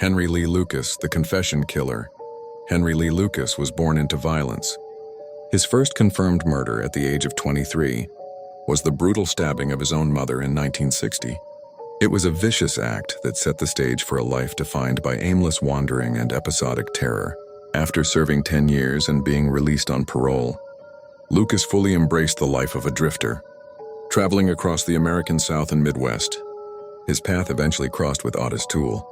Henry Lee Lucas, the confession killer. Henry Lee Lucas was born into violence. His first confirmed murder at the age of 23 was the brutal stabbing of his own mother in 1960. It was a vicious act that set the stage for a life defined by aimless wandering and episodic terror. After serving 10 years and being released on parole, Lucas fully embraced the life of a drifter, traveling across the American South and Midwest. His path eventually crossed with Otis Toole,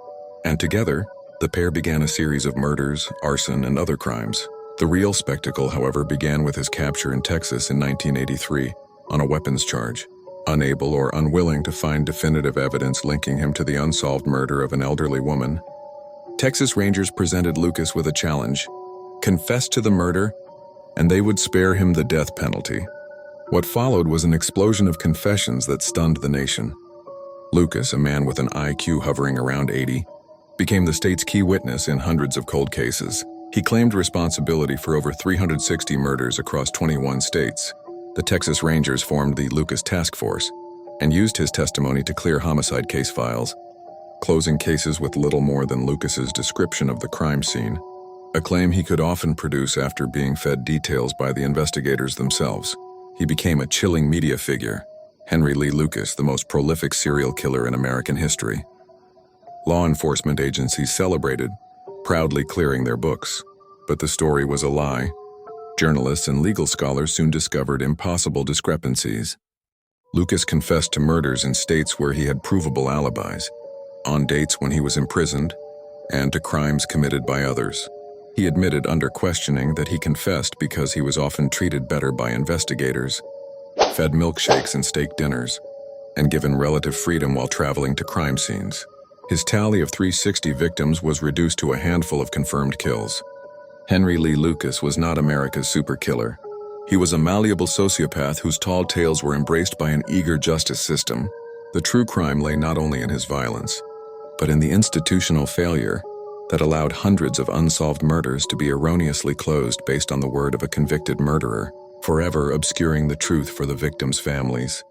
and together, the pair began a series of murders, arson, and other crimes. The real spectacle, however, began with his capture in Texas in 1983 on a weapons charge. Unable or unwilling to find definitive evidence linking him to the unsolved murder of an elderly woman, Texas Rangers presented Lucas with a challenge: confess to the murder, and they would spare him the death penalty. What followed was an explosion of confessions that stunned the nation. Lucas, a man with an IQ hovering around 80, became the state's key witness in hundreds of cold cases. He claimed responsibility for over 360 murders across 21 states. The Texas Rangers formed the Lucas Task Force and used his testimony to clear homicide case files, closing cases with little more than Lucas's description of the crime scene, a claim he could often produce after being fed details by the investigators themselves. He became a chilling media figure, Henry Lee Lucas, the most prolific serial killer in American history. Law enforcement agencies celebrated, proudly clearing their books, but the story was a lie. Journalists and legal scholars soon discovered impossible discrepancies. Lucas confessed to murders in states where he had provable alibis, on dates when he was imprisoned, and to crimes committed by others. He admitted under questioning that he confessed because he was often treated better by investigators, fed milkshakes and steak dinners, and given relative freedom while traveling to crime scenes. His tally of 360 victims was reduced to a handful of confirmed kills. Henry Lee Lucas was not America's super killer. He was a malleable sociopath whose tall tales were embraced by an eager justice system. The true crime lay not only in his violence, but in the institutional failure that allowed hundreds of unsolved murders to be erroneously closed based on the word of a convicted murderer, forever obscuring the truth for the victims' families.